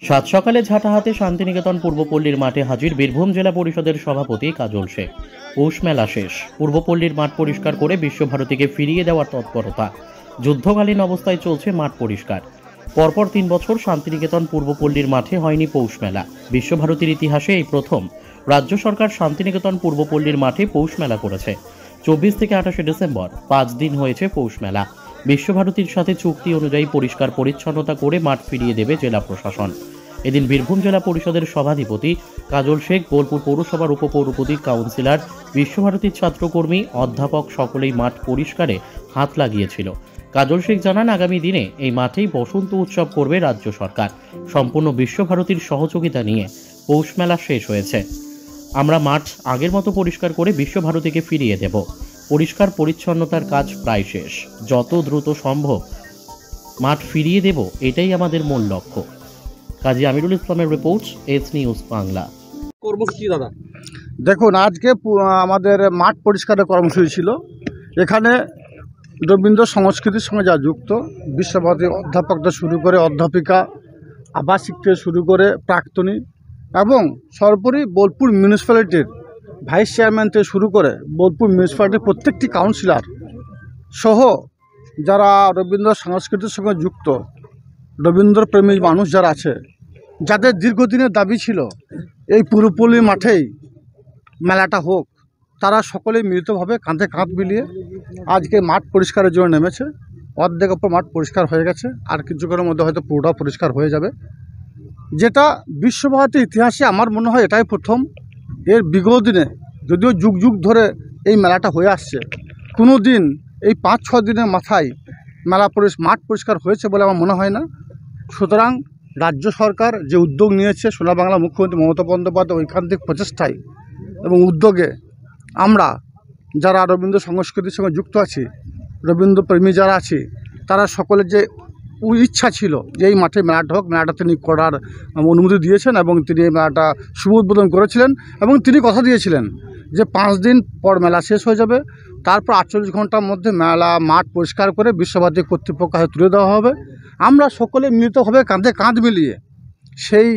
সাত সকালে ঝাঁটাহাতে শান্তিনিকেতন পূর্বপল্লীর মাঠে হাজির বীরভূম জেলা পরিষদের সভাপতি কাজল শেখ। পৌষ মেলা শেষ, পূর্বপল্লীর মাঠ পরিষ্কার করে বিশ্বভারতীকে ফিরিয়ে দেওয়ার তৎপরতা। যুদ্ধকালীন অবস্থায় চলছে মাঠ পরিষ্কার। পরপর 3 বছর শান্তিনিকেতন পূর্বপল্লীর মাঠে হয়নি পৌষ মেলা। বিশ্বভারতীর ইতিহাসে এই প্রথম রাজ্য সরকার শান্তিনিকেতন পূর্বপল্লীর মাঠে পৌষ মেলা করেছে। 24 থেকে 28 ডিসেম্বর 5 দিন হয়েছে পৌষ মেলা। বিশ্বভারতীর সাথে চুক্তি অনুযায়ী পরিষ্কার পরিচ্ছন্নতা করে মাঠ ফিরিয়ে দেবে জেলা প্রশাসন। এদিন বীরভূম জেলা পরিষদের সভাধিপতি কাজল শেখ, বোলপুর পৌরসভার উপপৌরপতি, কাউন্সিলর, বিশ্বভারতীর ছাত্রকর্মী, অধ্যাপক সকলেই মাঠ পরিষ্কারে হাত লাগিয়েছিল। কাজল শেখ জানান, আগামী দিনে এই মাঠেই বসন্ত উৎসব করবে রাজ্য সরকার। সম্পূর্ণ বিশ্বভারতীর সহযোগিতা নিয়ে পৌষ মেলা শেষ হয়েছে। আমরা মাঠ আগের মতো পরিষ্কার করে বিশ্বভারতীকে ফিরিয়ে দেব। পরিষ্কার পরিচ্ছন্নতার কাজ প্রায় শেষ। যত দ্রুত সম্ভব মাঠ ফিরিয়ে দেব, এটাই আমাদের মূল লক্ষ্য। কাজী আমিরুল ইসলামের রিপোর্ট, এস নিউজ বাংলা। কর্মসূচি দাদা দেখুন, আজকে আমাদের মাঠ পরিষ্কারের কর্মসূচি ছিল। এখানে রবীন্দ্র সংস্কৃতির সঙ্গে যা যুক্ত, বিশ্বভারতী অধ্যাপকদের শুরু করে অধ্যাপিকা, আবাসিক থেকে শুরু করে প্রাক্তনী এবং সর্বোপরি বোলপুর মিউনিসিপ্যালিটির ভাইস চেয়ারম্যান থেকে শুরু করে বোলপুর মিউনিসিপ্যালিটির প্রত্যেকটি কাউন্সিলর সহ যারা রবীন্দ্র সংস্কৃতির সঙ্গে যুক্ত, রবীন্দ্রপ্রেমী মানুষ যারা আছে, যাদের দীর্ঘদিনের দাবি ছিল এই পূর্বপল্লী মাঠেই মেলাটা হোক, তারা সকলেই মিলিতভাবে কাঁধে কাঁধ মিলিয়ে আজকে মাঠ পরিষ্কারের জন্য নেমেছে। অর্ধেক ওপর মাঠ পরিষ্কার হয়ে গেছে, আর কিছুক্ষণের মধ্যে হয়তো পুরোটা পরিষ্কার হয়ে যাবে। যেটা বিশ্বভারতীর ইতিহাসে আমার মনে হয় এটাই প্রথম। এর বিগত দিনে যদিও যুগ যুগ ধরে এই মেলাটা হয়ে আসছে, কোনো দিন এই 5-6 দিনের মাথায় মাঠ পরিষ্কার হয়েছে বলে আমার মনে হয় না। সুতরাং রাজ্য সরকার যে উদ্যোগ নিয়েছে, সোনার বাংলা মুখ্যমন্ত্রী মমতা বন্দ্যোপাধ্যায় ঐকান্তিক প্রচেষ্টায় এবং উদ্যোগে আমরা যারা রবীন্দ্র সংস্কৃতির সঙ্গে যুক্ত আছি, রবীন্দ্রপ্রেমী যারা আছি, তারা সকলের যে ইচ্ছা ছিল যে এই মাঠে মেলাটা হোক, মেলাটা তিনি করার অনুমতি দিয়েছেন এবং তিনি এই মেলাটা শুভ উদ্বোধন করেছিলেন। এবং তিনি কথা দিয়েছিলেন যে 5 দিন পর মেলা শেষ হয়ে যাবে, তারপর 48 ঘন্টার মধ্যে মাঠ পরিষ্কার করে বিশ্বভারতী কর্তৃপক্ষ হাতে তুলে দেওয়া হবে। আমরা সকলে মিলিতভাবে কাঁধে কাঁধ মিলিয়ে সেই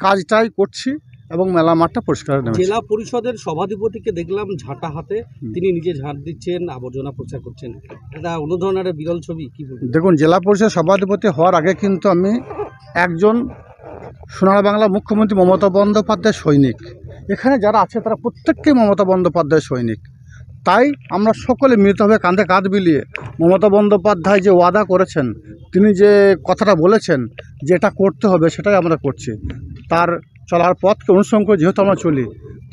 কাজটাই করছি এবং মেলা মাঠটা পরিষ্কার নেমেছি। জেলা পরিষদের সভাধিপতিকে দেখলাম ঝাঁটা হাতে, তিনি নিজে ঝাঁট দিচ্ছেন, আবর্জনা পরিষ্কার করছেন। এটা অন্য ধরনের একটা বিরল ছবি। কি বলবেন? দেখুন, জেলা পরিষদ সভাধিপতি হওয়ার আগে কিন্তু আমি একজন সোনার বাংলা মুখ্যমন্ত্রী মমতা বন্দ্যোপাধ্যায়ের সৈনিক। এখানে যারা আছে তারা প্রত্যেককেই মমতা বন্দ্যোপাধ্যায়ের সৈনিক। তাই আমরা সকলে মিলিতভাবে কাঁধে কাঁধ মিলিয়ে মমতা বন্দ্যোপাধ্যায় যে ওয়াদা করেছেন, তিনি যে কথাটা বলেছেন যে এটা করতে হবে, সেটাই আমরা করছি। তার চলার পথকে অনুসরণ করে যেহেতু আমরা চলি,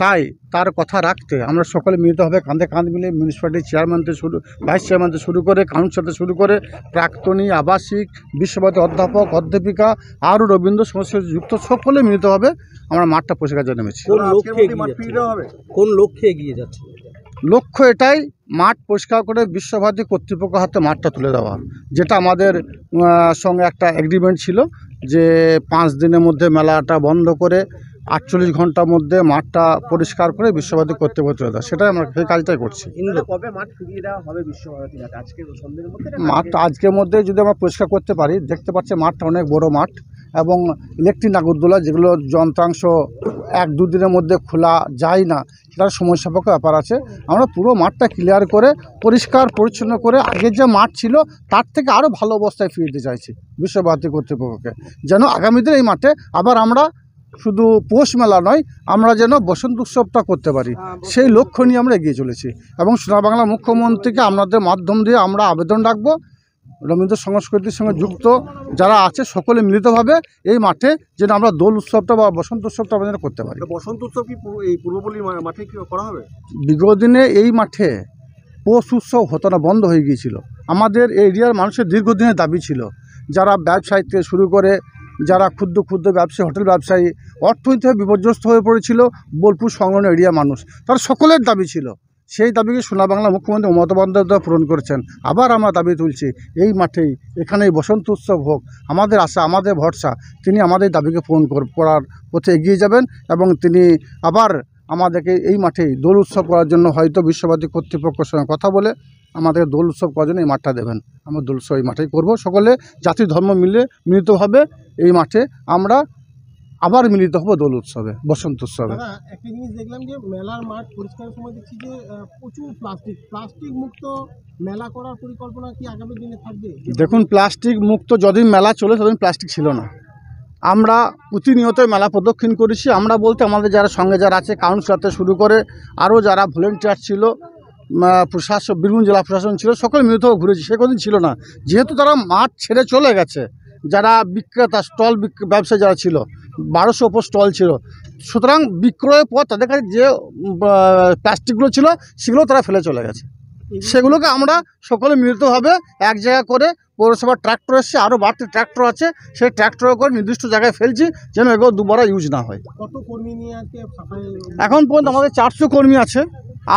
তাই তার কথা রাখতে আমরা সকলে মিলিতভাবে কাঁধে কাঁধ মিলিয়ে মিউনিসিপ্যালিটির চেয়ারম্যান থেকে ভাইস চেয়ারম্যান থেকে শুরু করে কাউন্সিলর থেকে শুরু করে প্রাক্তনী, আবাসিক, বিশ্বভারতী অধ্যাপক, অধ্যাপিকা, আরও রবীন্দ্র সংস্কৃতি যুক্ত সকলে মিলিতভাবে আমরা মাঠটা পরিষ্কার জন্য নেমেছি। কোন লক্ষ্যে এগিয়ে যাচ্ছে? লক্ষ্য এটাই, মাঠ পরিষ্কার করে বিশ্বভারতী কর্তৃপক্ষ হাতে মাঠটা তুলে দেওয়া, যেটা আমাদের সঙ্গে একটা এগ্রিমেন্ট ছিল যে 5 দিনের মধ্যে মেলাটা বন্ধ করে 48 ঘন্টার মধ্যে মাঠটা পরিষ্কার করে বিশ্বভারতী কর্তৃপক্ষ তুলে দেওয়া। সেটাই আমরা সেই কাজটাই করছি। কবে মাঠ ফিরিয়ে দেওয়া হবে বিশ্বভারতী? মাঠটা আজকের মধ্যে যদি আমরা পরিষ্কার করতে পারি, দেখতে পাচ্ছি মাঠটা অনেক বড় মাঠ এবং ইলেকট্রিক নাগরদোলা, যেগুলো যন্ত্রাংশ 1-2 দিনের মধ্যে খোলা যায় না, সেটার সময় সাপেক্ষ ব্যাপার আছে। আমরা পুরো মাঠটা ক্লিয়ার করে পরিষ্কার পরিচ্ছন্ন করে আগের যে মাঠ ছিল তার থেকে আরও ভালো অবস্থায় ফিরে দিতে চাইছি বিশ্বভারতী কর্তৃপক্ষকে, যেন আগামী দিনে এই মাঠে আবার আমরা শুধু পৌষ মেলা নয়, আমরা যেন বসন্ত উৎসবটা করতে পারি, সেই লক্ষ্য নিয়ে আমরা এগিয়ে চলেছি। এবং সোনার বাংলা মুখ্যমন্ত্রীকে আপনাদের মাধ্যম দিয়ে আমরা আবেদন রাখবো, রবীন্দ্র সংস্কৃতির সঙ্গে যুক্ত যারা আছে সকলে মিলিতভাবে এই মাঠে যেন আমরা দোল উৎসবটা বা বসন্ত উৎসবটা আমরা যেন করতে পারি। বসন্ত উৎসব কি এই পূর্বপল্লী মাঠে কি করা হবে? বিগত দিনে এই মাঠে পৌষ উৎসব হতো না, বন্ধ হয়ে গিয়েছিল। আমাদের এরিয়ার মানুষের দীর্ঘদিনের দাবি ছিল, যারা ব্যবসায়ী থেকে শুরু করে যারা ক্ষুদ্র ক্ষুদ্র ব্যবসায়ী, হোটেল ব্যবসায়ী, অর্থনৈতিকভাবে বিপর্যস্ত হয়ে পড়েছিল বোলপুর সংলগ্ন এরিয়ার মানুষ, তার সকলের দাবি ছিল। সেই দাবিকে সোনার বাংলা মুখ্যমন্ত্রী মমতা বন্দ্যোপাধ্যায় পূরণ করেছেন। আবার আমরা দাবি তুলছি এই মাঠেই, এখানেই বসন্ত উৎসব হোক। আমাদের আশা, আমাদের ভরসা, তিনি আমাদের দাবিকে পূরণ করার পথে এগিয়ে যাবেন এবং তিনি আবার আমাদেরকে এই মাঠেই দোল উৎসব করার জন্য হয়তো বিশ্বভারতী কর্তৃপক্ষের সঙ্গে কথা বলে আমাদের দোল উৎসব করার জন্য এই মাঠটা দেবেন। আমরা দোল উৎসব এই মাঠেই করবো, সকলে জাতি ধর্ম মিলে মিলিতভাবে এই মাঠে আমরা আবার মিলিত হবো দোল উৎসবে, বসন্ত উৎসবে। দাদা, একটা জিনিস দেখলাম যে মেলার মাঠ পরিষ্কারের সময় দেখছি যে প্রচুর প্লাস্টিক মুক্ত মেলা করার পরিকল্পনা কি আগামী দিনে থাকবে? দেখুন, প্লাস্টিক মুক্ত যতদিন মেলা চলে ততদিন প্লাস্টিক ছিল না। আমরা প্রতিনিয়ত মেলা প্রদক্ষিণ করেছি। আমরা বলতে আমাদের যারা সঙ্গে যারা আছে, কাউন্সিলর থেকে শুরু করে আরও যারা ভলেন্টিয়ার ছিল, প্রশাসন, বীরভূম জেলা প্রশাসন ছিল, সকলে মিলিত ঘুরেছি। সে কোনদিন ছিল না, যেহেতু তারা মাঠ ছেড়ে চলে গেছে। যারা বিক্রেতা, স্টল ব্যবসায়ী যারা ছিল, 1200 ওপর স্টল ছিল, সুতরাং বিক্রয়ের পর তাদের কাছে যে প্লাস্টিকগুলো ছিল সেগুলো তারা ফেলে চলে গেছে। সেগুলোকে আমরা সকলে মিলিতভাবে এক জায়গা করে, পৌরসভার ট্র্যাক্টর এসছে, আরও বাড়তি ট্র্যাক্টর আছে, সেই ট্র্যাক্টরে করে নির্দিষ্ট জায়গায় ফেলছি যেন এগুলো দুবার ইউজ না হয়। কত কর্মী নিয়ে আজকে সাফাই? এখন পর্যন্ত আমাদের 400 কর্মী আছে।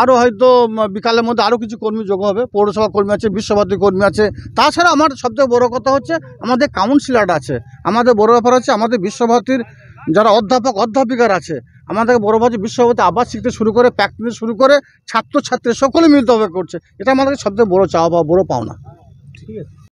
আরও হয়তো বিকালের মধ্যে আরও কিছু কর্মী যোগ হবে। পৌরসভা কর্মী আছে, বিশ্বভারতী কর্মী আছে। তাছাড়া আমার সবথেকে বড় কথা হচ্ছে আমাদের কাউন্সিলর আছে। আমাদের বড় ব্যাপার হচ্ছে আমাদের বিশ্বভারতীর যারা অধ্যাপক অধ্যাপিকার আছে, আমাদের বড় ভারতী বিশ্বভারতী আবাসিক থেকে শুরু করে প্যাক্টরি শুরু করে ছাত্রছাত্রী সকলে মিলিতভাবে করছে। এটা আমাদের সবথেকে বড় চাওয়া বা বড় পাওনা। ঠিক আছে।